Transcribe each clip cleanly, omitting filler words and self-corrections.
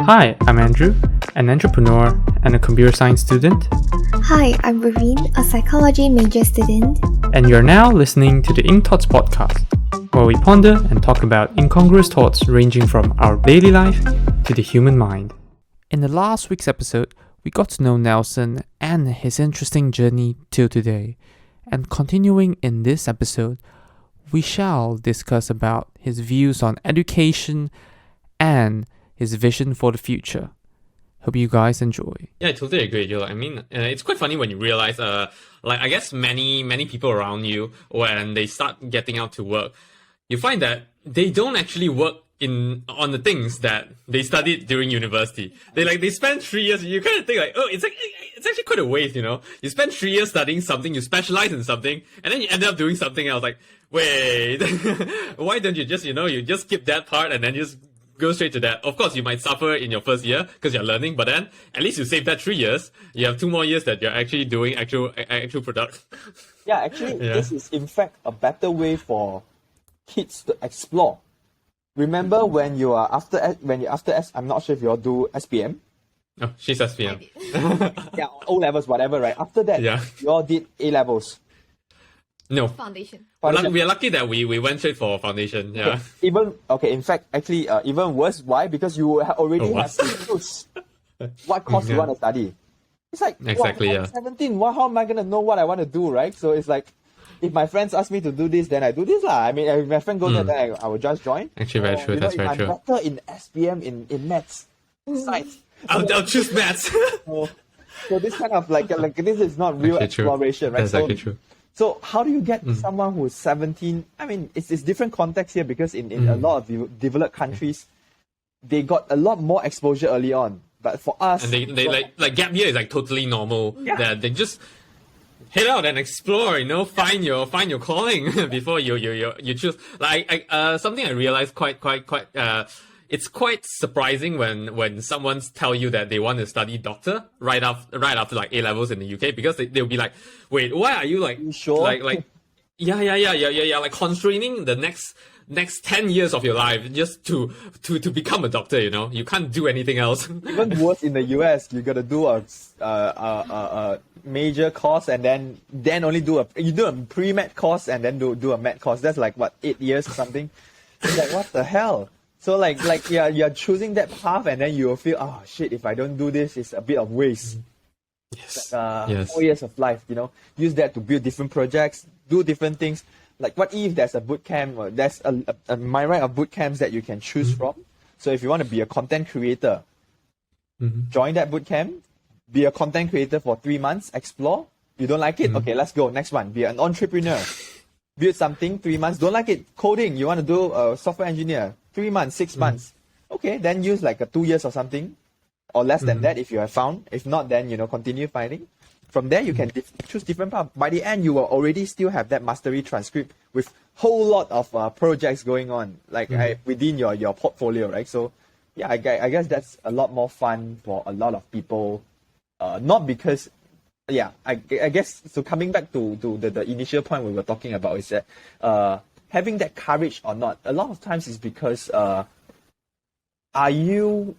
Hi, I'm Andrew, an entrepreneur and a computer science student, Hi, I'm Raveen, a psychology major student. and you're now listening to the Ink Thoughts podcast, where we ponder and talk about incongruous thoughts ranging from our daily life to the human mind. In the last week's episode, we got to know Nelson and his interesting journey till today, and continuing in this episode, we shall discuss about his views on education and his vision for the future. Hope you guys enjoy. Yeah, I totally agree, Joe. I mean, it's quite funny when you realize, I guess many people around you, when they start getting out to work, you find that they don't actually work on the things that they studied during university. They spend 3 years. You kind of think like, oh, it's actually quite a waste, you know. You spend 3 years studying something, you specialize in something, and then you end up doing something else. Like, wait, why don't you just skip that part and then just go straight to that? Of course, you might suffer in your first year because you're learning, but then at least you save that 3 years. You have 2 more years that you're actually doing actual product. Yeah, actually, Yeah. this is in fact a better way for kids to explore. Remember when you're after S, I'm not sure if you all do SPM. Oh, she's SPM. Yeah, O levels, whatever, right? After that, Yeah. you all did A levels. No, Foundation. we are lucky that we went straight for foundation. Yeah. In fact, actually, even worse. Why? Because you already Oh, have to choose what course you Yeah. want to study. It's like, Exactly, I'm yeah. 17. How am I gonna know what I want to do, right? So it's like, if my friends ask me to do this, then I do this lah. I mean, if my friend goes there, then I will just join. Actually, very true. That's very I'm true. better in SPM in maths, science. I'll choose maths. So this kind of like this is not real Actually true. exploration, right? That's actually true. So how do you get someone who's 17? I mean, it's different context here because in a lot of developed countries, they got a lot more exposure early on. But for us, And they like gap year is like totally normal. Yeah. That they just head out and explore, you know, find your calling before you choose. Like something I realized quite it's quite surprising when someone tell you that they want to study doctor right after like A levels in the UK, because they'll be like, wait, why are you like You sure? like yeah, like constraining the next 10 years of your life just to become a doctor, you know? You can't do anything else. even worse in the US, you got to do a major course and then only do a pre-med course and then do a med course. That's like what, 8 years or something. It's like, what the hell? So like you're choosing that path and then you will feel, oh shit, if I don't do this, it's a bit of waste. Yes. Yes. 4 years of life, you know, use that to build different projects, do different things. Like, what if there's a boot camp, or there's a myriad of boot camps that you can choose from? So if you want to be a content creator, join that boot camp, be a content creator for 3 months, explore. You don't like it? Okay, let's go. Next one, be an entrepreneur. Build something, 3 months. Don't like it? Coding. You want to do a software engineer, 3 months, 6 months. Okay, then use like a 2 years or something, or less than that if you have found. If not, then, you know, continue finding. From there, you can choose different paths. By the end, you will already still have that mastery transcript with whole lot of projects going on, like within your portfolio, right? So, yeah, I guess that's a lot more fun for a lot of people. Not because, yeah, I guess, so coming back to the initial point we were talking about is that having that courage or not, a lot of times is because are you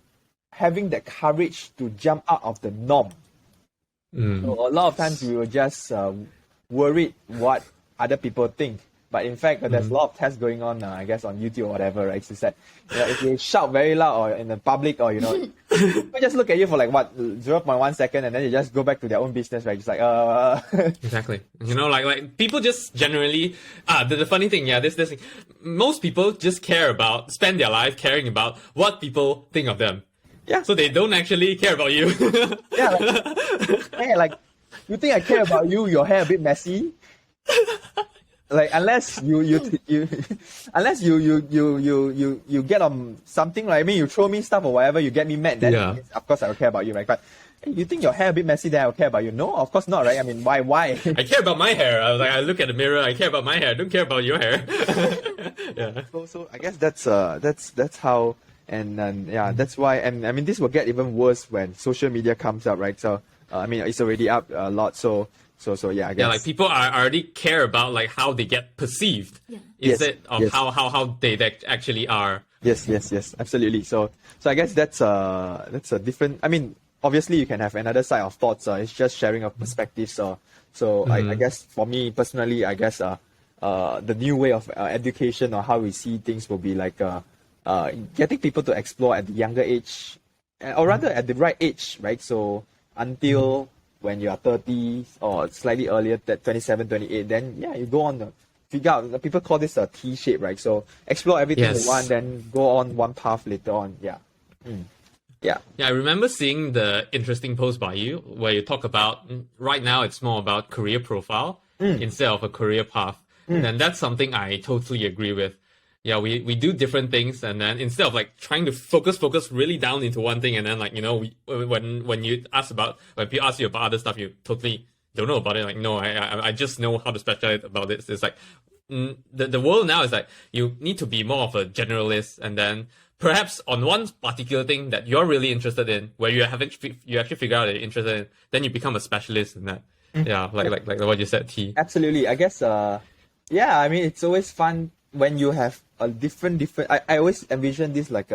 having that courage to jump out of the norm? So a lot of times we were just worried what other people think. But in fact, there's a lot of tests going on, I guess, on YouTube or whatever, right? It's that, you know, if you shout very loud or in the public, or, you know, people just look at you for like, 0.1 second, and then you just go back to their own business, right? Just like, Exactly. You know, like people just generally, the funny thing, this thing, most people just spend their life caring about what people think of them. Yeah. So they don't actually care about you. Yeah, hey, like, you think I care about you? Your hair a bit messy. Like, unless you get on something, right? I mean, you throw me stuff or whatever, you get me mad. Then of course I will care about you, right? But hey, you think your hair a bit messy, then I will care about you? No, of course not, right? I mean, why? I care about my hair. I look at the mirror. I care about my hair. I don't care about your hair. Yeah. So I guess that's how. And yeah, that's why, and I mean, this will get even worse when social media comes up, right? So, I mean, it's already up a lot, so yeah, I guess. Yeah, like people already care about like how they get perceived instead of how they actually are Yes, absolutely. So I guess that's a different. I mean, obviously you can have another side of thoughts. It's just sharing of perspectives. So I guess for me personally, I guess the new way of education or how we see things will be like getting people to explore at the younger age, or rather at the right age, right? So until when you are 30 or slightly earlier, that 27, 28, then yeah, you go on the figure out. People call this a T shape, right? So explore everything Yes. you want, then go on one path later on. Yeah. Yeah. Yeah, I remember seeing the interesting post by you where you talk about right now it's more about career profile instead of a career path. And that's something I totally agree with. Yeah, we do different things, and then instead of like trying to focus really down into one thing, and then like, you know, when you ask about, when people ask you about other stuff, you totally don't know about it. Like, no, I just know how to specialize about this. It's like the world now is like you need to be more of a generalist, and then perhaps on one particular thing that you're really interested in, where you actually figure out that you're interested in, then you become a specialist in that. Yeah, like what you said, T. Absolutely. I guess yeah, I mean it's always fun when you have a different I always envision this like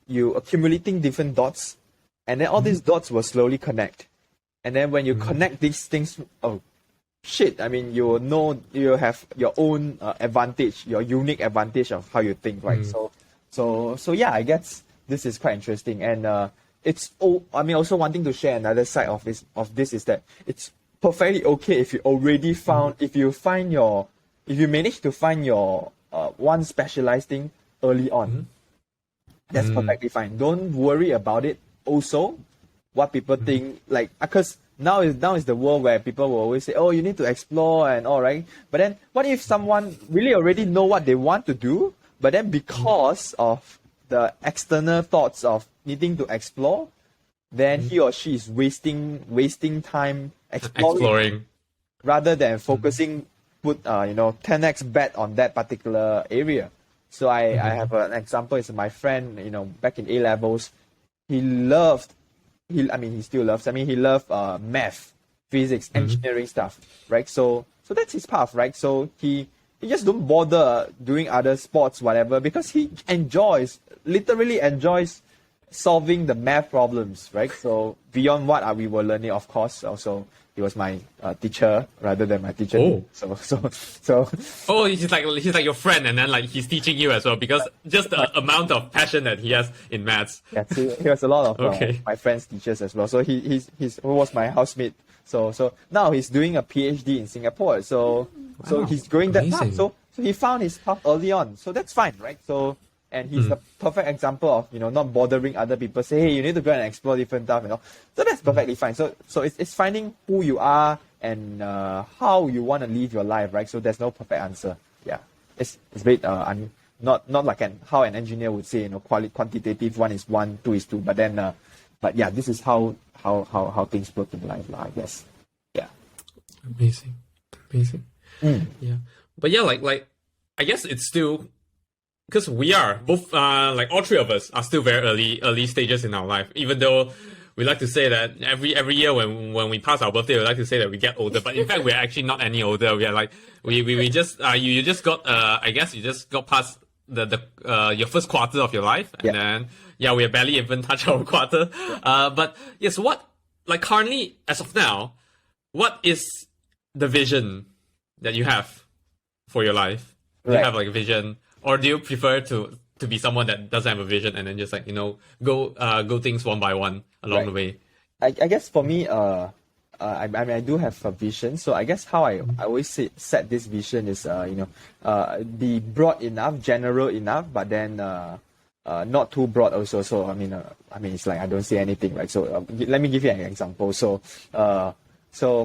you accumulating different dots, and then all these dots will slowly connect. And then when you connect these things, oh shit, I mean you will know you have your own advantage, your unique advantage of how you think, right? So yeah, I guess this is quite interesting, and I mean also wanting to share another side of this is that it's perfectly okay if you already found if you manage to find your one specialized thing early on. That's perfectly fine. Don't worry about it. Also, what people think, like, because now is the world where people will always say, oh, you need to explore and all, right? But then what if someone really already know what they want to do, but then because of the external thoughts of needing to explore, then he or she is wasting time exploring rather than focusing, put 10x bet on that particular area. So I have an example. It's my friend, back in A levels, he still loves math, physics, engineering stuff, right? So that's his path, right? So he just don't bother doing other sports, whatever, because he literally enjoys solving the math problems, right? So beyond what we were learning, of course, also he was my teacher rather than my teacher. Oh. So. Oh, he's like your friend, and then like he's teaching you as well, because just the amount of passion that he has in maths. Yeah, he has a lot of my friends' teachers as well. So he was my housemate. So now he's doing a PhD in Singapore. So he's going that path. So he found his path early on. So that's fine, right? So. And he's the perfect example of, not bothering other people. Say, hey, you need to go and explore different stuff, So that's perfectly fine. So it's finding who you are and how you want to live your life, right? So there's no perfect answer. Yeah, it's very not like how an engineer would say, quantitative 1 is 1, 2 is 2. But then, but yeah, this is how things work in life, I guess. Yeah. Amazing. Yeah, but yeah, like I guess it's still. Because we are both, like all three of us are still very early stages in our life. Even though we like to say that every year when we pass our birthday, we like to say that we get older. But in fact, we're actually not any older. We are like we just you just got I guess you just got past the your first quarter of your life, and then we have barely even touched our quarter. But yes, what like currently as of now, what is the vision that you have for your life? Do you have like a vision? Or do you prefer to be someone that doesn't have a vision and then just like, go things one by one along the way? I guess for me, I do have a vision. So I guess how I always set this vision is, be broad enough, general enough, but then not too broad also. So I mean, it's like I don't say anything, right? So let me give you an example. So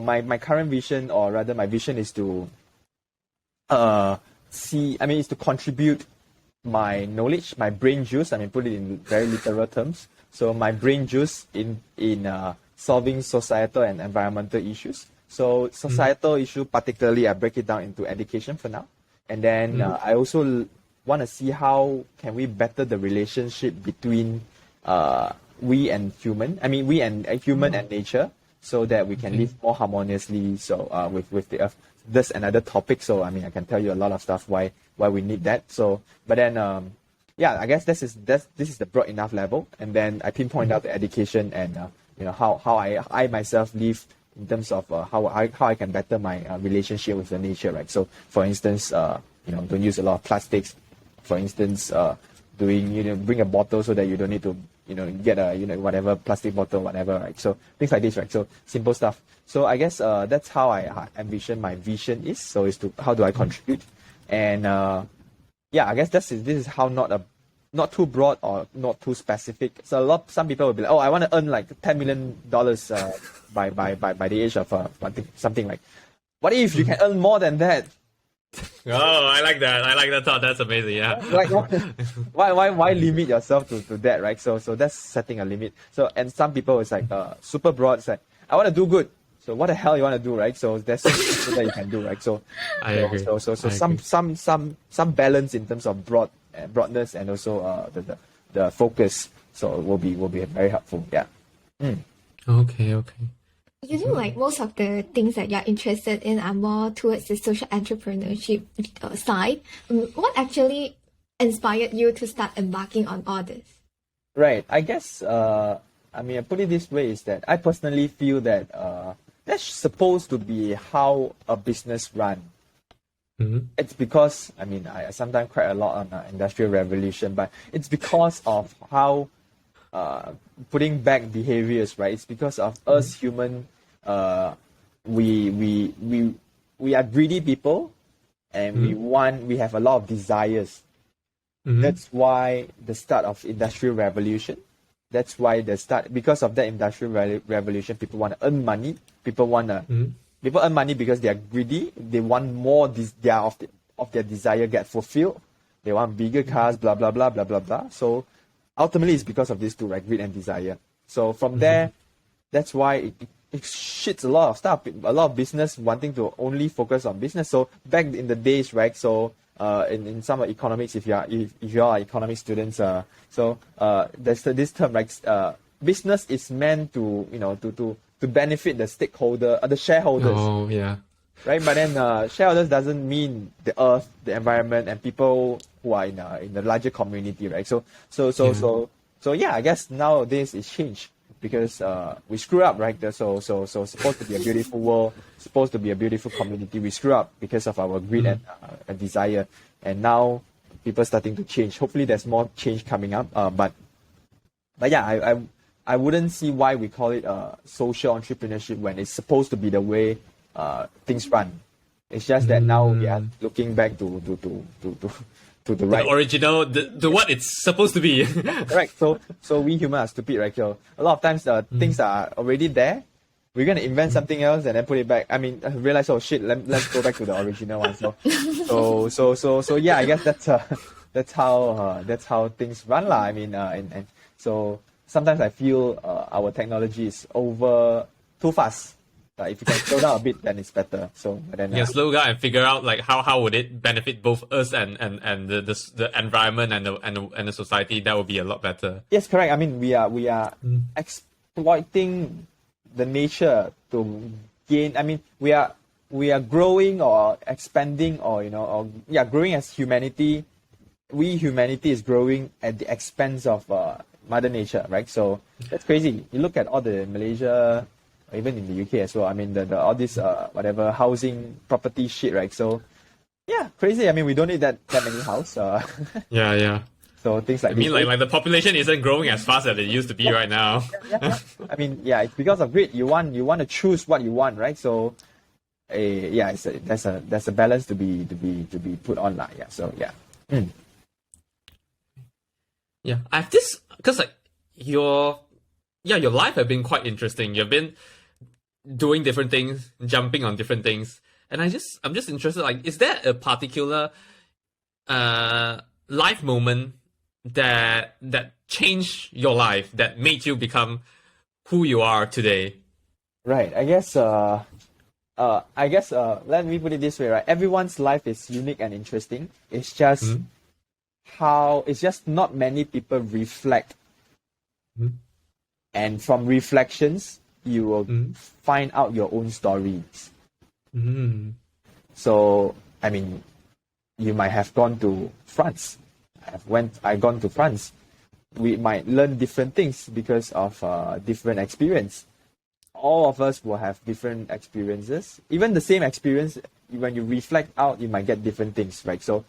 my current vision, or rather my vision, is to is to contribute my knowledge, my brain juice. Put it in very literal terms. So my brain juice in solving societal and environmental issues. So societal issue, particularly, I break it down into education for now, and then I also want to see how can we better the relationship between we and human. We and human and nature, so that we can live more harmoniously. So with the earth. That's another topic. So I can tell you a lot of stuff why we need that. So but then yeah, I guess this is the broad enough level, and then I pinpoint out the education and how I myself live in terms of how I can better my relationship with the nature, right? So for instance, don't use a lot of plastics. For instance, bring a bottle so that you don't need to get a whatever plastic bottle, whatever, right? So things like this, right? So simple stuff. So I guess that's how I envision my vision is. So is to how do I contribute, and yeah, I guess this is how not too broad or not too specific. So some people will be like, oh, I want to earn like $10 million by the age of something like. What if you can earn more than that? Oh, I like that. I like that thought. That's amazing. Yeah. Like why limit yourself to that, right? So that's setting a limit. So and some people it's like super broad. It's like I want to do good. So what the hell you want to do, right? So there's something that you can do, right? So I agree. So some balance in terms of broadness and also the focus. So it will be very helpful. Yeah. Okay. You know, like most of the things that you're interested in are more towards the social entrepreneurship side. What actually inspired you to start embarking on all this? Right. I guess, I put it this way is that I personally feel that that's supposed to be how a business run. Mm-hmm. It's because, I sometimes cry a lot on Industrial Revolution, but it's because of how putting back behaviors, right? It's because of us human, we are greedy people, and we have a lot of desires. That's why the start of Industrial Revolution. That's why because of that Industrial Revolution, people want to earn money. People earn money because they are greedy. They want more. Of their desire get fulfilled. They want bigger cars. Blah blah blah blah blah blah. So ultimately, it's because of these two, right? Greed and desire. So from there, that's why it shits a lot of stuff. A lot of business wanting to only focus on business. So back in the days, right? So in some economics, if you are economics students, there's this term, right? Business is meant to benefit the stakeholder, the shareholders. Oh yeah. Right, but then shareholders doesn't mean the earth, the environment, and people who are in the larger community, right? So yeah, I guess nowadays it's changed because we screw up, right? So supposed to be a beautiful world, supposed to be a beautiful community. We screw up because of our greed and desire, and now people are starting to change. Hopefully, there's more change coming up. But yeah, I wouldn't see why we call it social entrepreneurship when it's supposed to be the way things run. It's just that now we are looking back to the right. The original, the what it's supposed to be. Correct. So we humans are stupid, right? So a lot of times things are already there. We're gonna invent something else and then put it back. I realize, oh shit, let's go back to the original one. So yeah, I guess that's how things run, lah. And so sometimes I feel our technology is over too fast. If you can slow down a bit, then it's better. So, but then Slow down and figure out like how would it benefit both us and the environment and the society. That would be a lot better. Yes, correct. We are exploiting the nature to gain. We are growing or expanding or growing as humanity. Humanity is growing at the expense of Mother Nature, right? So that's crazy. You look at all the Malaysia. Even in the UK as well. The all this whatever housing property shit, right? So yeah, crazy. We don't need that many house. Yeah. So things like like the population isn't growing as fast as it used to be right now. Yeah. It's because of greed. You want to choose what you want, right? So there's a balance to be put on, lah. Yeah. So yeah. Yeah, I have this because like your life has been quite interesting. You've been doing different things, jumping on different things, and I'm just interested. Like, is there a particular life moment that changed your life, that made you become who you are today? Right. I guess. Let me put it this way. Right. Everyone's life is unique and interesting. It's just it's just not many people reflect. And from reflections, you will find out your own stories. So, you might have gone to France. I gone to France, we might learn different things because of different experience. All of us will have different experiences. Even the same experience, when you reflect out, you might get different things, right? So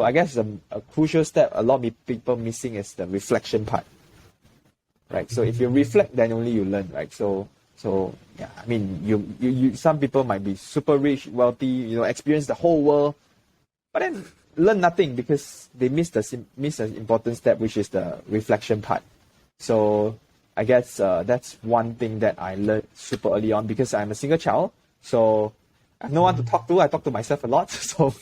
I guess a crucial step a lot of people missing is the reflection part, right? So if you reflect, then only you learn, right? So yeah, I mean, you some people might be super rich, wealthy, experience the whole world, but then learn nothing because they miss the important step, which is the reflection part. So I guess that's one thing that I learned super early on because I'm a single child. So I have no one to talk to. I talk to myself a lot. So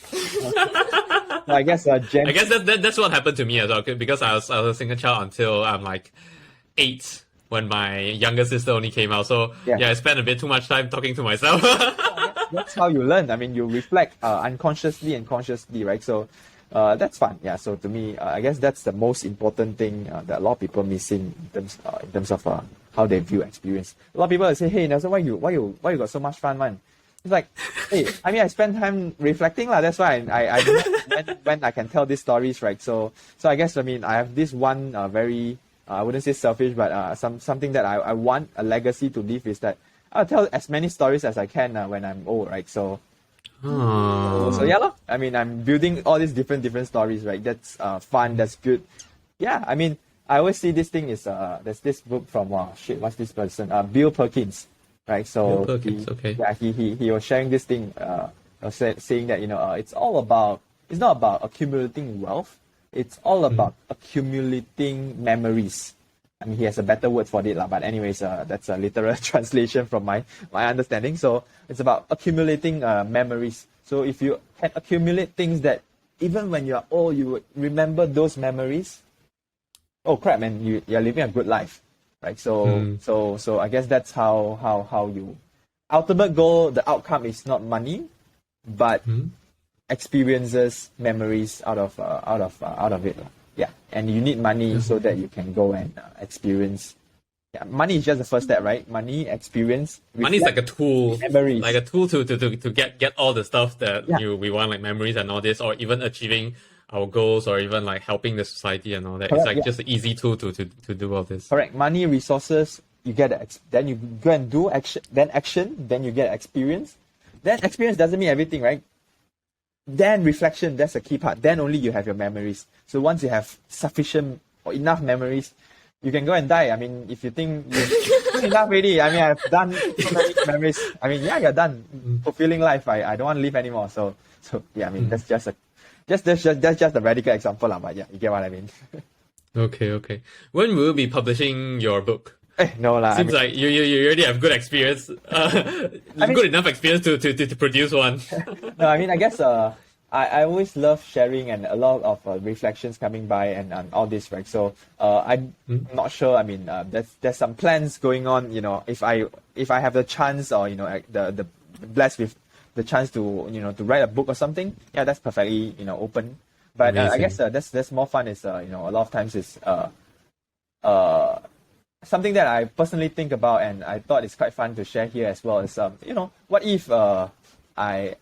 I guess I guess that's what happened to me as well, because I was a single child until I'm like 8 when my younger sister only came out. So yeah, I spent a bit too much time talking to myself. That's how you learn. I mean, you reflect unconsciously and consciously, right? So that's fun. Yeah. So to me, I guess that's the most important thing that a lot of people missing in terms of how they view experience. A lot of people will say, "Hey, Nelson, why you got so much fun, man?" It's like, hey, I mean, I spend time reflecting, lah. That's why I when I can tell these stories, right? So I guess, I mean, I have this one very I wouldn't say selfish, but something that I want a legacy to leave is that I'll tell as many stories as I can when I'm old, right? So yeah, lor. I mean, I'm building all these different stories, right? That's fun. That's good. Yeah, I mean, I always see this thing is there's this book from what's this person? Bill Perkins, right? So Bill Perkins, okay. Yeah, he was sharing this thing, saying that it's not about accumulating wealth. It's all about accumulating memories. I mean, he has a better word for it, but anyways, that's a literal translation from my understanding. So it's about accumulating memories. So if you can accumulate things that even when you're old, you would remember those memories. Oh crap, man, you're living a good life, right? So I guess that's how you ultimate goal. The outcome is not money, but experiences, memories out of it. Yeah, and you need money so that you can go and experience. Yeah, money is just the first step, right? Money, experience. Money is like a tool, memories. like a tool to get all the stuff that we want, like memories and all this, or even achieving our goals, or even like helping the society and all that. Correct, it's like just an easy tool to do all this. Correct. Money, resources. You get then you go and do action. Then you get experience. Then experience doesn't mean everything, right? Then reflection, that's the key part. Then only you have your memories. So once you have sufficient or enough memories, you can go and die. I mean, if you think you're enough already, I mean, I've done so many memories. I mean, yeah, you're done fulfilling life. I don't want to live anymore. So yeah, I mean, that's just a radical example, but yeah, you get what I mean. Okay. When will you be publishing your book? No lah. Seems like you already have good experience, good enough experience to produce one. No, I mean, I guess I always love sharing and a lot of reflections coming by and all this, right? So I'm not sure. I mean, there's some plans going on. If I have the chance or the blessed with the chance to to write a book or something, yeah, that's perfectly open. But I guess that's more fun. Is a lot of times is something that I personally think about, and I thought it's quite fun to share here as well. Is what if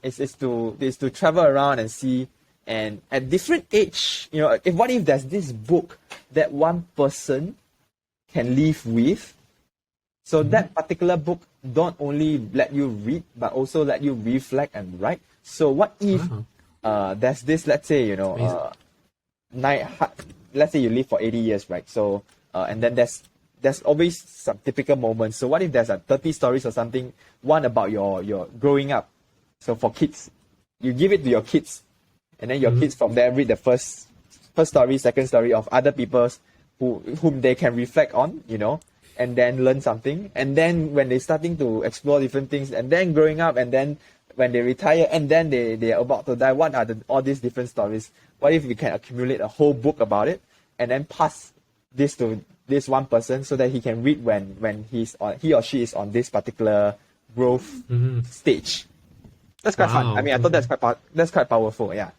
is to travel around and see, and at different age, what if there's this book that one person can live with, so that particular book don't only let you read but also let you reflect and write. So what if there's this, let's say let's say you live for 80 years, right? So and then there's always some typical moments. So what if there's 30 stories or something, one about your growing up. So for kids, you give it to your kids, and then your kids from there read the first story, second story of other people's whom they can reflect on, and then learn something. And then when they're starting to explore different things, and then growing up, and then when they retire, and then they are about to die, what are all these different stories? What if we can accumulate a whole book about it, and then pass this to this one person so that he can read when he or she is on this particular growth stage? That's quite fun. I mean, I thought that's quite powerful. Yeah,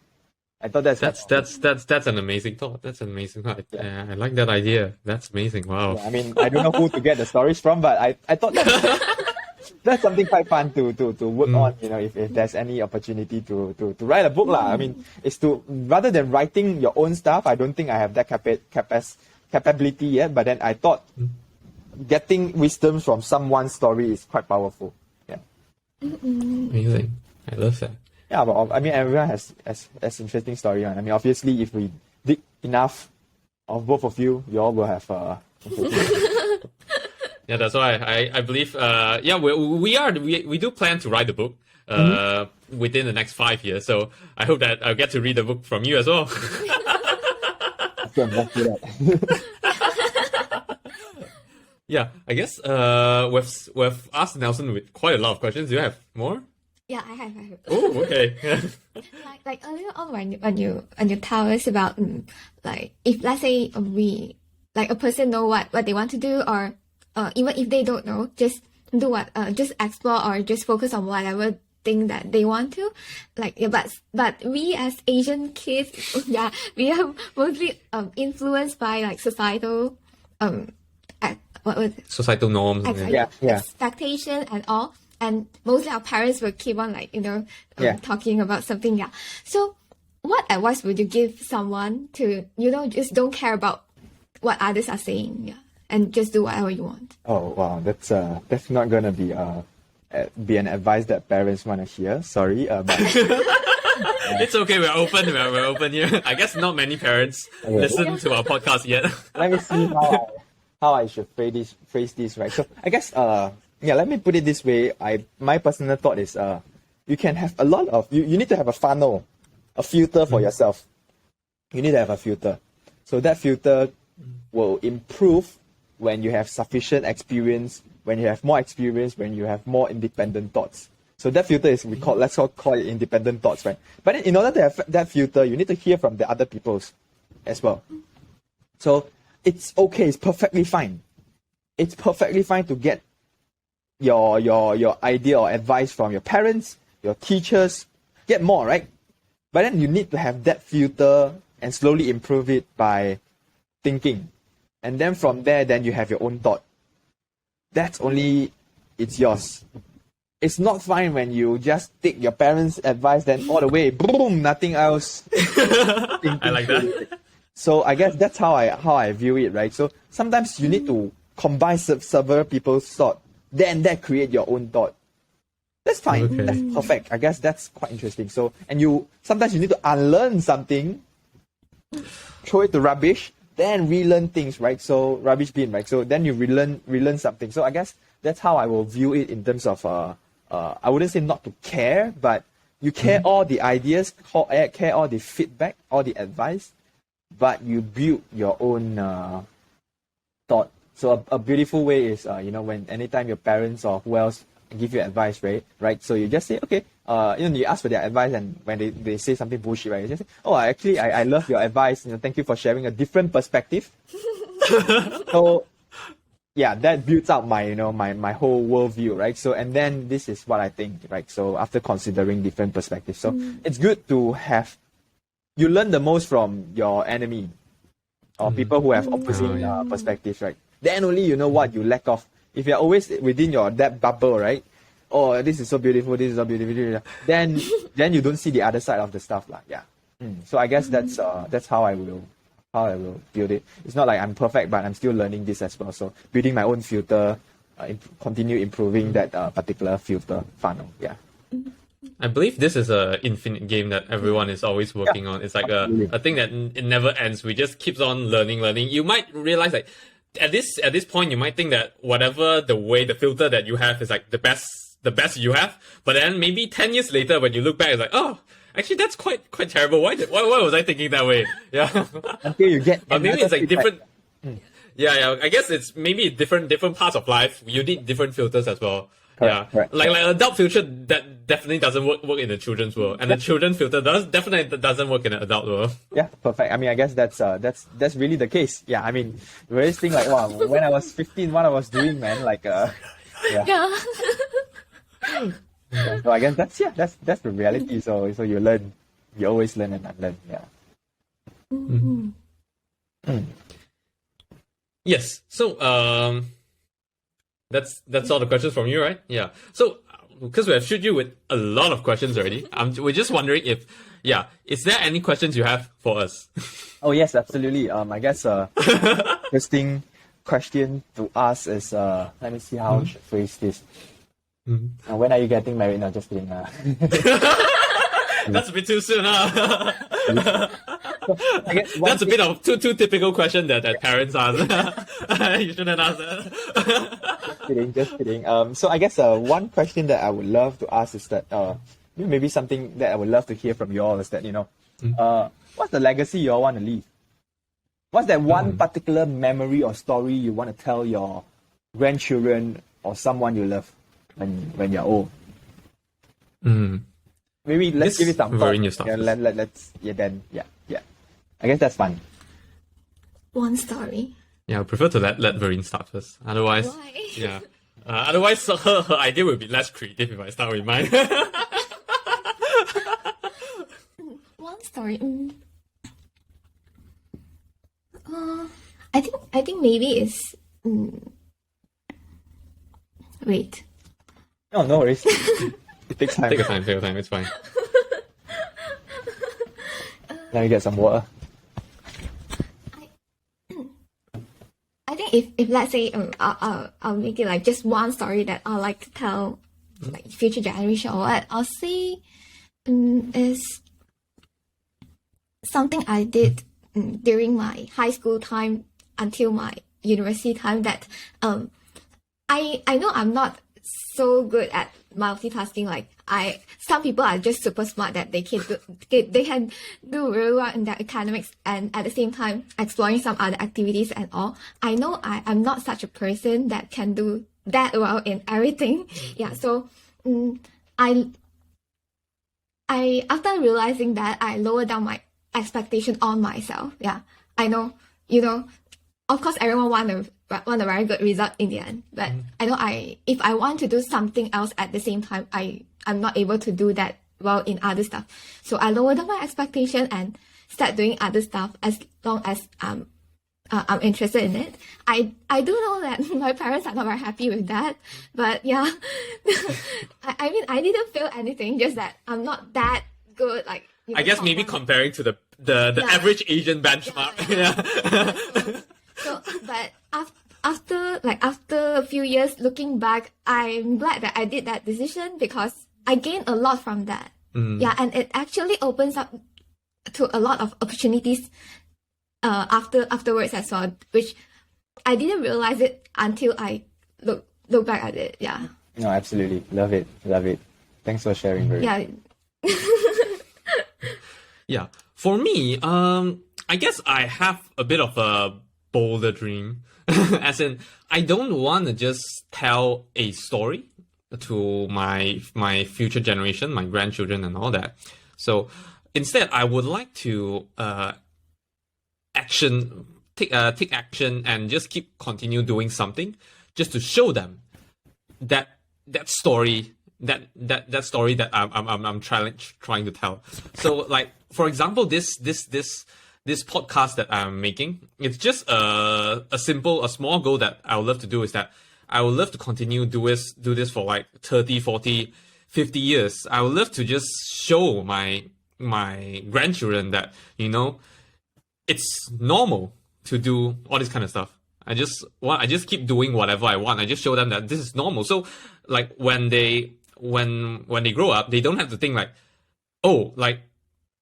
I thought that's an amazing thought. That's an amazing thought. Yeah. I like that idea. That's amazing. Wow. Yeah, I mean, I don't know who to get the stories from, but I thought that that's something quite fun to work on, if there's any opportunity to write a book lah. I mean, it's to, rather than writing your own stuff, I don't think I have that capability yet, but then I thought getting wisdom from someone's story is quite powerful. Yeah. Amazing. I love that. Yeah, but I mean, everyone has interesting story. I mean, obviously, if we dig enough of both of you, you all will have Yeah, that's why I believe. We do plan to write the book within the next 5 years. So I hope that I'll get to read the book from you as well. Yeah, I guess we've asked Nelson with quite a lot of questions. Do you have more? Yeah, I have. Oh, okay. Like earlier on when you tell us about like if let's say we like a person know what they want to do, or even if they don't know, just do just explore or just focus on whatever thing that they want to, like, yeah, but we as Asian kids, yeah, we are mostly influenced by like societal what was it? Societal norms. Expectation and all. And mostly our parents will keep on like, talking about something. Yeah. So what advice would you give someone to, just don't care about what others are saying? Yeah. And just do whatever you want. Oh, wow. That's not going to be an advice that parents want to hear. Sorry. But it's okay. We're open. We're open here. I guess not many parents listen to our podcast yet. Let me see how I should phrase this, right? So I guess, let me put it this way. My personal thought is, you can have a lot of, you need to have a funnel, a filter for yourself. You need to have a filter. So that filter will improve when you have sufficient experience, when you have more experience, when you have more independent thoughts. So that filter is, let's call it independent thoughts, right? But then in order to have that filter, you need to hear from the other people's as well. So it's okay, it's perfectly fine. It's perfectly fine to get your idea or advice from your parents, your teachers, get more, right? But then you need to have that filter and slowly improve it by thinking. And then from there, then you have your own thought. It's yours. It's not fine when you just take your parents' advice, then all the way, boom, nothing else. I like that. So I guess that's how I view it, right? So sometimes you need to combine several people's thought, then that create your own thought. That's fine. Okay. That's perfect. I guess that's quite interesting. So, and sometimes you need to unlearn something, throw it to rubbish, then relearn things, right? So rubbish bin, right? So then you relearn something. So I guess that's how I will view it in terms of I wouldn't say not to care, but you care all the ideas, care all the feedback, all the advice, but you build your own thought. So a beautiful way is when anytime your parents or who else give you advice, right? So you just say, okay, you ask for their advice, and when they say something bullshit, right, you just say, oh, actually, I love your advice. Thank you for sharing a different perspective. So, yeah, that builds out my my whole worldview, right? So, and then this is what I think, right? So after considering different perspectives, so it's good to have, you learn the most from your enemy or people who have opposing perspectives, right? Then only you know what you lack of. If you're always within that bubble, right? Oh, this is so beautiful, this is so beautiful. Then you don't see the other side of the stuff, lah. Yeah. So I guess that's how I will build it. It's not like I'm perfect, but I'm still learning this as well. So building my own filter, continue improving that particular filter funnel. Yeah. I believe this is an infinite game that everyone is always working on. It's like a thing that it never ends. We just keeps on learning. You might realize like at this point you might think that whatever the filter that you have is like the best you have. But then maybe 10 years later when you look back, it's like, oh, actually that's quite terrible. Why was I thinking that way? Yeah. Until you get but maybe it's like different. Yeah. I guess it's maybe different parts of life. You need different filters as well. Correct. Like adult filter that definitely doesn't work in the children's world, and the children filter definitely doesn't work in the adult world. Yeah, perfect. I mean, I guess that's really the case. Yeah, I mean, we always think like, wow, when I was 15, what I was doing, man, like, yeah. So I guess that's the reality. So you learn, you always learn and unlearn. Yeah. Yes. So That's all the questions from you, right? Yeah. So, because we have shoot you with a lot of questions already, we're just wondering if, yeah, is there any questions you have for us? Oh yes, absolutely. I guess interesting question to ask is let me see how I should phrase this. When are you getting married? No, just kidding. That's a bit too soon, huh? I guess That's a bit of too typical question that parents ask. You shouldn't ask that. Just kidding. So I guess one question that I would love to ask is that maybe something that I would love to hear from you all is that, what's the legacy you all want to leave? What's that one particular memory or story you want to tell your grandchildren or someone you love when you're old? Maybe let's give it some very thought. new stuff. Yeah. I guess that's fun. One story. Yeah, I prefer to let Vereen start first. Otherwise, Why? yeah. Otherwise, her idea would be less creative if I start with mine. One story. I think maybe it's. Wait. Oh, no worries. It takes time. Take your time. It's fine. Let me get some water. I think if let's say I'll make it like just one story that I like to tell like future generation or what I'll say is something I did during my high school time until my university time that I know I'm not so good at multitasking. Like some people are just super smart that they can do really well in their academics and at the same time exploring some other activities and all. I know I'm not such a person that can do that well in everything. Yeah, so I after realizing that I lowered down my expectation on myself. Yeah, I know, of course everyone want a very good result in the end, but I know if I want to do something else at the same time, I'm not able to do that well in other stuff. So I lower down my expectation and start doing other stuff as long as I'm interested in it. I do know that my parents are not very happy with that, but yeah, I mean I didn't feel anything, just that I'm not that good. Like I guess maybe comparing to the average Asian benchmark. Yeah. So, but after a few years looking back, I'm glad that I did that decision because I gained a lot from that. Yeah, and it actually opens up to a lot of opportunities afterwards as well, which I didn't realize it until I look back at it. Yeah. No, absolutely. Love it. Thanks for sharing, Vereen. Yeah. Yeah. For me, I guess I have a bit of a bolder dream. As in, I don't want to just tell a story to my future generation, my grandchildren and all that. So instead, I would like to take action and just continue doing something just to show them that story that story that I'm trying to tell. So like, for example, this podcast that I'm making, it's just a small goal that I would love to do is that I would love to continue do this for like 30, 40, 50 years. I would love to just show my grandchildren that, it's normal to do all this kind of stuff. I just keep doing whatever I want. I just show them that this is normal. So like when they grow up, they don't have to think like, oh, like,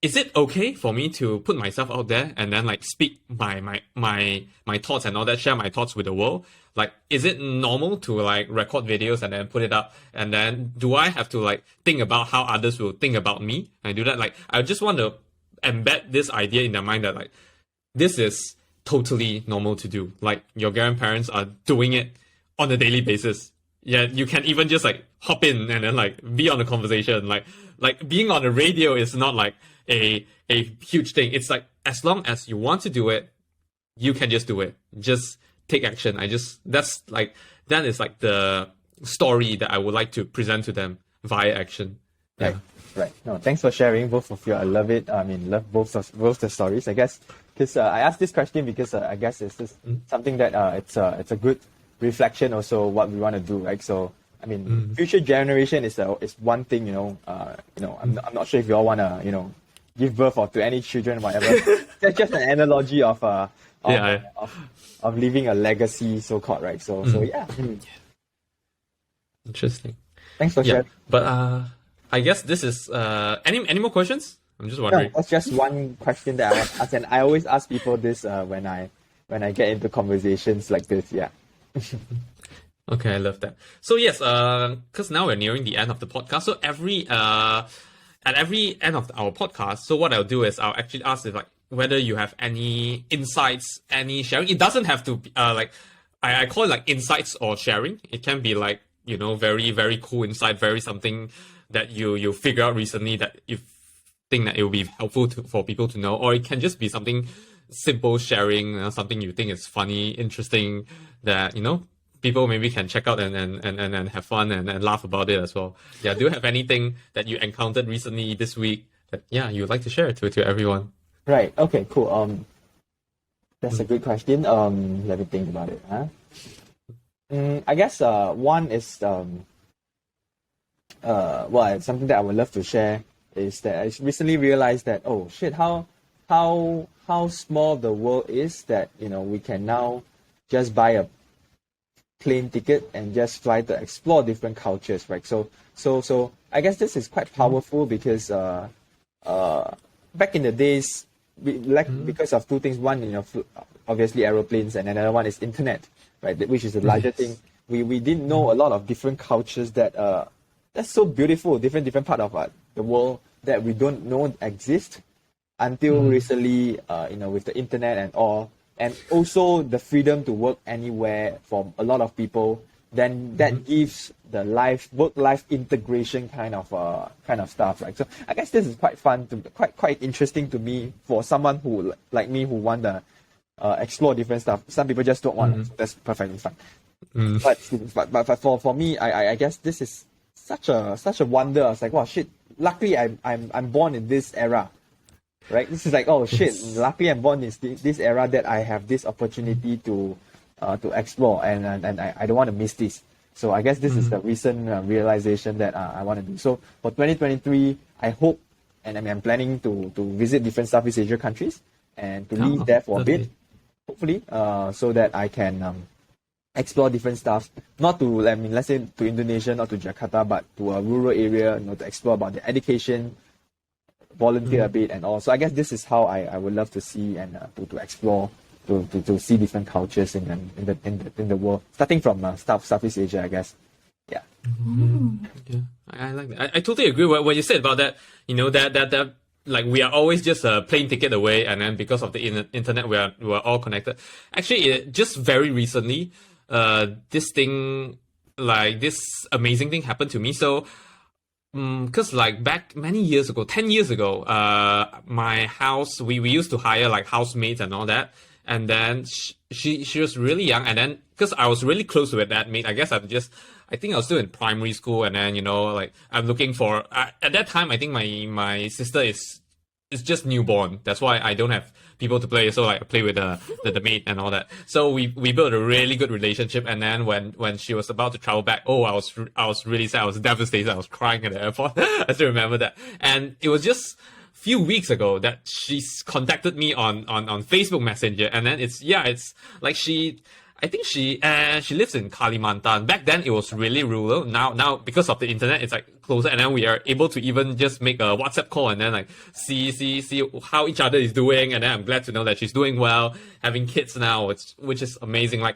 is it okay for me to put myself out there and then like speak my thoughts and all that, share my thoughts with the world? Like, is it normal to like record videos and then put it up? And then do I have to like think about how others will think about me? I do that. Like, I just want to embed this idea in their mind that like, this is totally normal to do. Like, your grandparents are doing it on a daily basis. Yeah, you can even just like hop in and then like be on a conversation. Like being on the radio is not like a huge thing. It's like, as long as you want to do it, you can just do it. Just take action. that is like the story that I would like to present to them via action. Yeah. Right. No, thanks for sharing, both of you. I love it. I mean, love both the stories. I guess because I asked this question because I guess it's just something that it's a good reflection also what we want to do, right? So I mean, future generation is one thing, I'm not sure if you all want to, give birth or to any children, whatever. That's just an analogy of leaving a legacy, so called, right? So yeah. Interesting. Thanks for sharing. But I guess this is any more questions? I'm just wondering. No, that's just one question that I want to ask, and I always ask people this when I get into conversations like this. Yeah. Okay, I love that. So yes, because now we're nearing the end of the podcast. So at every end of our podcast, so what I'll do is I'll actually ask if whether you have any insights, any sharing. It doesn't have to be I call it insights or sharing. It can be very, very cool insight, very something that you figure out recently that you think that it will be helpful for people to know, or it can just be something simple sharing, something you think is funny, interesting, that people maybe can check out and have fun and laugh about it as well. Yeah, do you have anything that you encountered recently this week that you'd like to share to everyone? Right. Okay. Cool. That's a good question. Let me think about it. I guess one is something that I would love to share is that I recently realized that how small the world is, that we can now just buy a plane ticket and just fly to explore different cultures, right? So I guess this is quite powerful because back in the days, because of two things. One, obviously aeroplanes, and another one is internet, right? Which is the larger thing. We didn't know a lot of different cultures that's so beautiful, different part of the world that we don't know exist until recently, with the internet and all. And also the freedom to work anywhere for a lot of people, then that gives the work-life integration kind of stuff, right? So I guess this is quite fun, quite interesting to me for someone who like me who want to explore different stuff. Some people just don't want. So that's perfectly fine. But for me, I guess this is such a wonder. I was like, wow, shit! Luckily, I'm born in this era. Right, this is oh shit! Luckily, I'm born in this era that I have this opportunity to explore, and I don't want to miss this. So I guess this is the recent realization that I want to do. So for 2023, I hope, and I'm planning to visit different Southeast Asia countries and to live there for a bit, hopefully, so that I can explore different stuff. Not to let's say to Indonesia, not to Jakarta, but to a rural area, to explore about the education, volunteer a bit and all. So I guess this is how I would love to see and to explore, to see different cultures in the world, starting from Southeast Asia, I guess. Yeah. Yeah, I like that. I totally agree with what you said about that. That we are always just a plane ticket away, and then because of the internet, we're all connected. Actually, just very recently, this amazing thing happened to me. So. Because back many years ago, 10 years ago, my house, we used to hire housemates and all that. And then she was really young. And then, because I was really close with that mate, I guess I think I was still in primary school. And then, I'm looking for, at that time, I think my sister is just newborn. That's why I don't have people to play. So I play with the mate and all that. So we built a really good relationship. And then when she was about to travel back, I was really sad. I was devastated. I was crying at the airport. I still remember that. And it was just a few weeks ago that she's contacted me on Facebook Messenger. And then I think she lives in Kalimantan. Back then it was really rural. Now because of the internet, it's closer, and then we are able to even just make a WhatsApp call and then see how each other is doing. And then I'm glad to know that she's doing well, having kids now, which is amazing.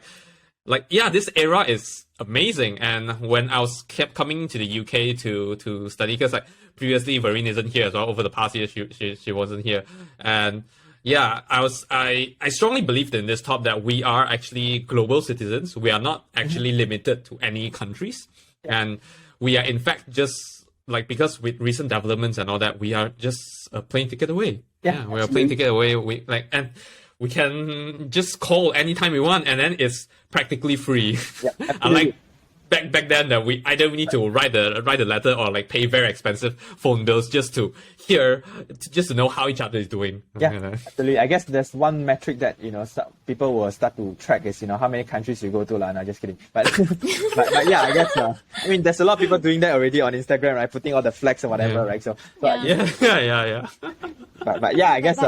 This era is amazing. And when I kept coming to the UK to study, because previously Vereen isn't here as well. Over the past year, she wasn't here, and. Yeah, I strongly believed in this top that we are actually global citizens. We are not actually limited to any countries. And we are in fact just because with recent developments and all that, we are just a plane ticket away. Yeah, we are a plane ticket away. And we can just call anytime we want, and then it's practically free. Yeah, back then that we either need to write the letter or like pay very expensive phone bills just to know how each other is doing. Yeah, absolutely. I guess there's one metric that people will start to track is how many countries you go to lah. No, just kidding. But but yeah, I guess I mean there's a lot of people doing that already on Instagram, right? Putting all the flags or whatever, right? So yeah. But yeah, I guess.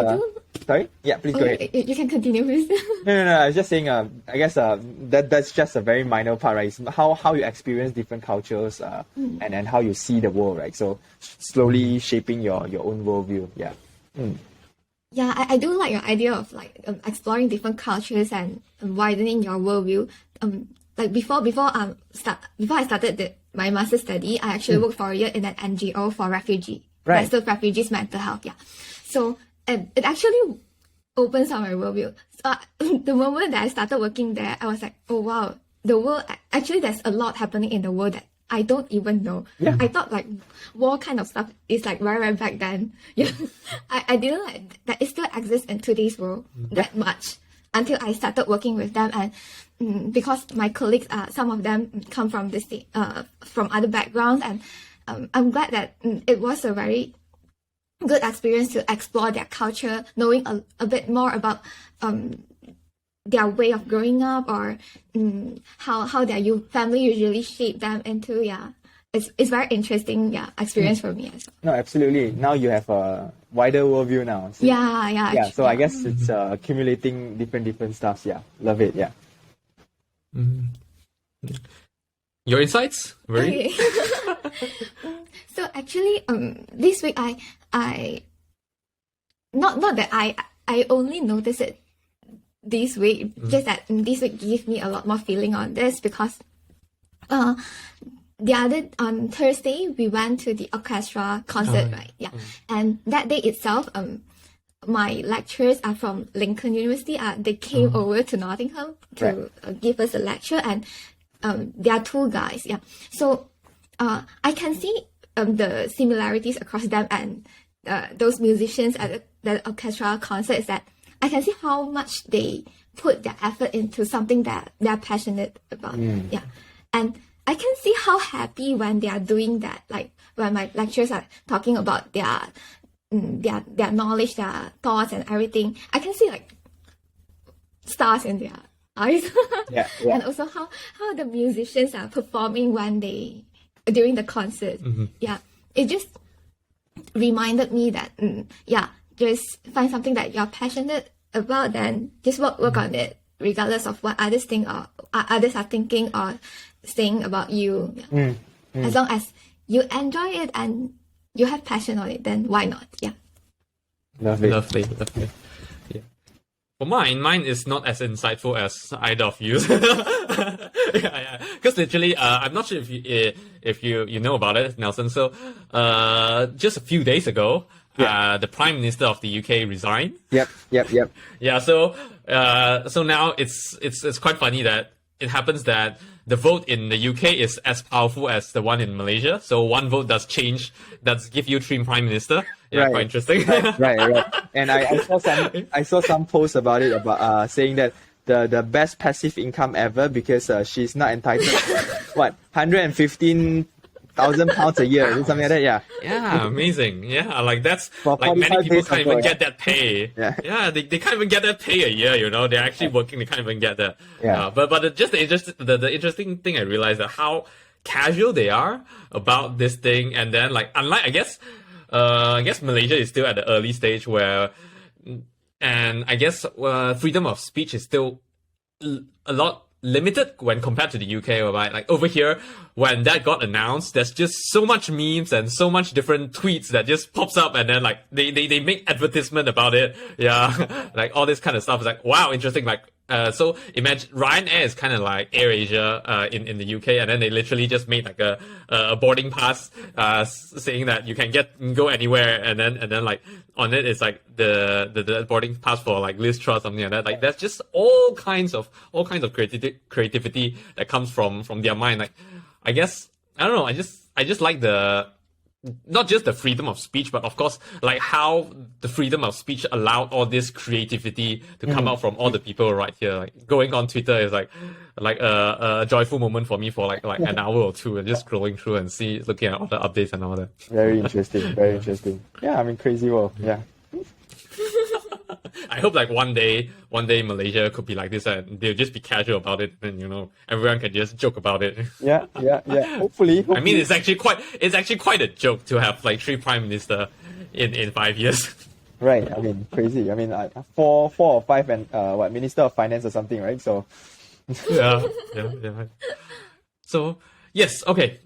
Sorry? Yeah, please go ahead. You can continue, please. No. I was just saying. I guess that's just a very minor part, right? It's how you experience different cultures, and how you see the world, right? So slowly shaping your own worldview. Yeah. Yeah, I do like your idea of like exploring different cultures and widening your worldview. Like before I started my master's study, I actually worked for a year in an NGO for massive refugees mental health. Yeah, so it actually opens up my worldview. So the moment that I started working there, I was like, oh wow, the world actually there's a lot happening in the world that I don't even know. Yeah. I thought like war kind of stuff is like very back then. Yeah, I didn't like that it still exists in today's world that much until I started working with them, and because my colleagues some of them come from from other backgrounds, and I'm glad that it was a very good experience to explore their culture, knowing a bit more about their way of growing up, or how their family usually shape them into. Yeah, it's very interesting. Yeah, experience for me as well. No, absolutely. Now you have a wider worldview now. So, Yeah. So I guess it's accumulating different stuffs. Yeah, love it. Yeah. Your insights? Very. Okay. So actually, this week I not that I only noticed it this week, just that this week gives me a lot more feeling on this, because on Thursday we went to the orchestra concert, right? Yeah. And that day itself, my lecturers are from Lincoln University. They came over to Nottingham to give us a lecture, and there are two guys. Yeah. So I can see the similarities across them and those musicians at the orchestra concert, is that I can see how much they put their effort into something that they're passionate about. Yeah. And I can see how happy when they are doing that, like when my lecturers are talking about their knowledge, their thoughts and everything. I can see like stars in their eyes. Yeah. And also how the musicians are performing during the concert. Yeah. It just reminded me that just find something that you're passionate about, then just work on it, regardless of what others think or others are thinking or saying about you. Yeah. As long as you enjoy it and you have passion on it, then why not? Yeah. Lovely. Yeah. For mine is not as insightful as either of you. Yeah. Because literally, I'm not sure if you know about it, Nelson. So, just a few days ago, the Prime Minister of the UK resigned. Yep. Yeah. So now it's quite funny that it happens that the vote in the UK is as powerful as the one in Malaysia. So one vote does give you three prime minister. Yeah, Right. quite interesting. Right. And I saw some posts about it, about saying that the best passive income ever, because she's not entitled to, what, £115,000 a year, or something like that. Yeah. Yeah, amazing. Yeah, like that's For like many 45 people days can't ago, even yeah. get that pay. Yeah. They can't even get that pay a year. They're actually working. They can't even get that. Yeah. But the interesting thing I realized that how casual they are about this thing, and then like unlike I guess Malaysia is still at the early stage where, and I guess freedom of speech is still a lot limited when compared to the UK, whereby like over here, when that got announced, there's just so much memes and so much different tweets that just pops up, and then like they make advertisement about it. Yeah. Like all this kind of stuff is like, wow, interesting. Like so imagine Ryanair is kind of like AirAsia in the UK, and then they literally just made like a boarding pass saying that you can go anywhere, and then like on it is like the boarding pass for like Liz Truss, something like that. Like there's just all kinds of creativity that comes from their mind. Like I guess I don't know. I just like the not just the freedom of speech, but of course, like how the freedom of speech allowed all this creativity to come out from all the people right here. Like going on Twitter is like a joyful moment for me for like an hour or two, and just scrolling through and looking at all the updates and all that. Very interesting. Very interesting. Yeah, I mean, crazy world. Yeah. I hope like one day Malaysia could be like this, and they'll just be casual about it, and everyone can just joke about it. Yeah. Hopefully. I mean, it's actually quite a joke to have like 3 prime minister in 5 years. Right. I mean, crazy. I mean, 4 or 5 and Minister of Finance or something, right? So. yeah. So yes, okay.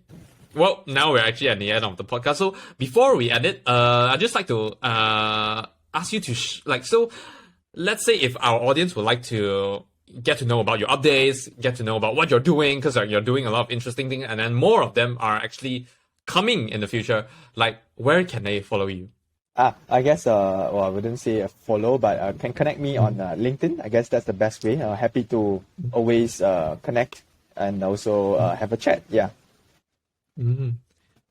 Well, now we're actually at the end of the podcast. So before we end it, I'd just like to ask you to so let's say if our audience would like to get to know about your updates, get to know about what you're doing, because you're doing a lot of interesting things, and then more of them are actually coming in the future, like where can they follow you? I guess I wouldn't say a follow, but can connect me on LinkedIn. I guess that's the best way. Happy to always connect and also have a chat. Yeah. Mm-hmm.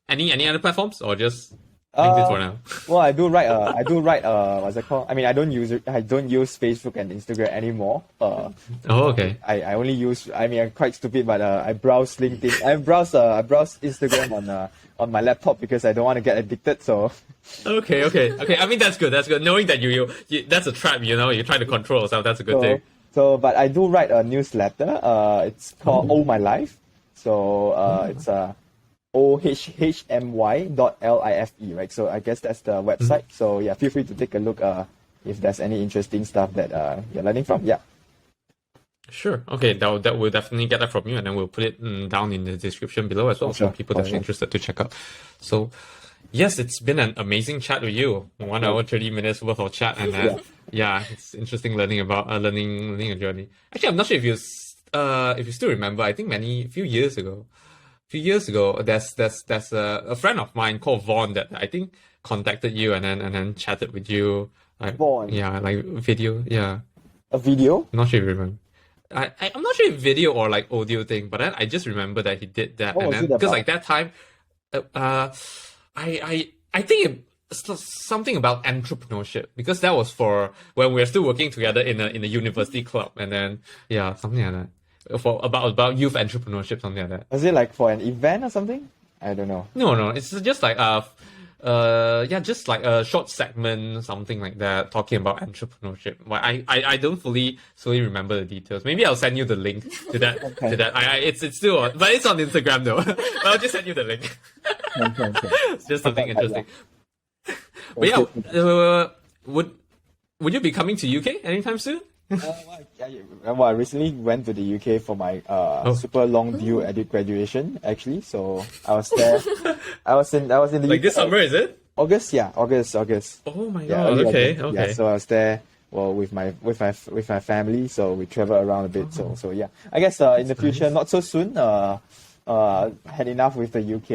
Any other platforms or just LinkedIn for now? Well, I do write. What's it called? I mean, I don't use Facebook and Instagram anymore. Okay. I only use. I mean, I'm quite stupid, but I browse LinkedIn. I browse Instagram on my laptop because I don't want to get addicted. So. Okay. I mean, that's good. That's good. Knowing that you that's a trap. You try to control yourself. That's a good thing. So, but I do write a newsletter. It's called Oh My Life. So it's ohhmy.life, right? So I guess that's the website. So yeah, feel free to take a look if there's any interesting stuff that you're learning from. Yeah. Sure. Okay, that will definitely get that from you, and then we'll put it down in the description below as well for people that are interested to check out. So yes, it's been an amazing chat with you. 1 hour 30 minutes worth of chat, and yeah, it's interesting learning about learning a journey. Actually, I'm not sure if you still remember. I think a few years ago, there's a friend of mine called Vaughn that I think contacted you and then chatted with you. Like, Vaughn. Yeah, like video. Yeah. A video? I'm not sure if you remember. I'm not sure if video or like audio thing, but then I just remember that he did that, What and was then it because about? like that time, I think it's something about entrepreneurship, because that was for when we were still working together in a university club, and then something like that. For about youth entrepreneurship, something like that. Was it like for an event or something? I don't know. No, it's just like just like a short segment, something like that, talking about entrepreneurship. But I don't fully remember the details. Maybe I'll send you the link to that. Okay. To that. It's still on, but it's on Instagram though. But I'll just send you the link. Okay. It's just something interesting. But yeah, would you be coming to UK anytime soon? I recently went to the UK for my super long due graduation actually. So I was there. I was in the Like UK. this summer, is it? August. Oh my Yeah, god! early Okay. August. Yeah, so I was there. Well, with my family, so we travel around a bit. So yeah, I guess in the future, not so soon. Had enough with the UK.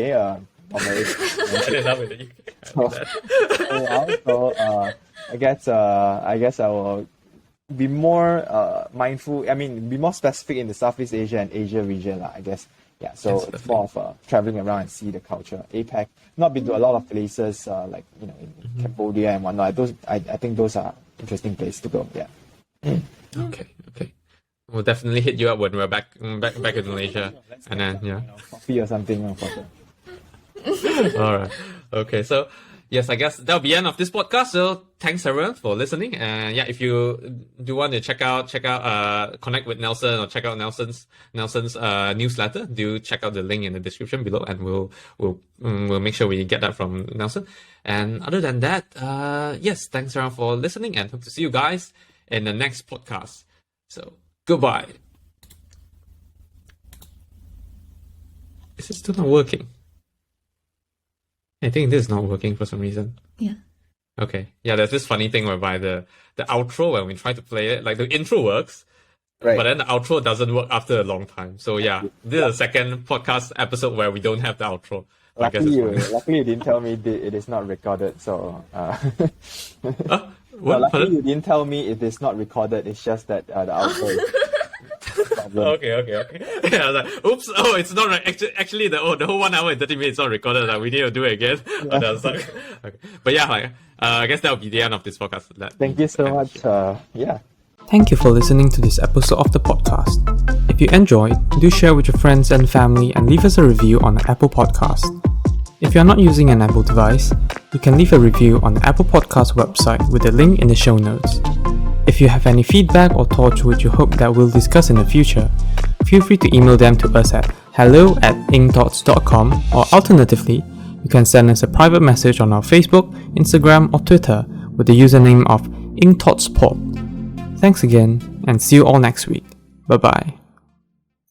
Had enough with the UK. So I guess I will be more mindful. I mean, be more specific in the Southeast Asia and Asia region, I guess. Yeah, so it's more of traveling around and see the culture. APAC, not been to a lot of places like in Cambodia and whatnot. I think those are interesting places to go. Yeah. Okay. We'll definitely hit you up when we're back in Malaysia, and then Coffee or something. For sure. All right. Okay. So yes, I guess that'll be the end of this podcast. So thanks everyone for listening. And if you do want to check out, connect with Nelson or check out Nelson's newsletter, do check out the link in the description below, and we'll make sure we get that from Nelson. And other than that, yes, thanks everyone for listening, and hope to see you guys in the next podcast. So goodbye. Is it still not working? I think this is not working for some reason. Yeah. Okay. Yeah, there's this funny thing whereby the outro, when we try to play it, like the intro works, Right. but then the outro doesn't work after a long time. So yeah, this is the second podcast episode where we don't have the outro. I guess Luckily, it's fine. luckily you didn't tell me it is not recorded. So. What? Luckily Pardon? you didn't tell me it is not recorded. It's just that the outro is problem. Okay. Yeah, I was like, oops, it's not right. Actually, the whole 1 hour and 30 minutes is not recorded. Like, we need to do it again. Yeah. And I was like, okay. But yeah, I guess that will be the end of this podcast. Thank you so much. Yeah. Thank you for listening to this episode of the podcast. If you enjoyed, do share with your friends and family and leave us a review on the Apple Podcast. If you are not using an Apple device, you can leave a review on the Apple Podcast website with a link in the show notes. If you have any feedback or thoughts which you hope that we'll discuss in the future, feel free to email them to us at hello@incthoughts.com, or alternatively, you can send us a private message on our Facebook, Instagram or Twitter with the username of incthoughtspod. Thanks again, and see you all next week. Bye bye.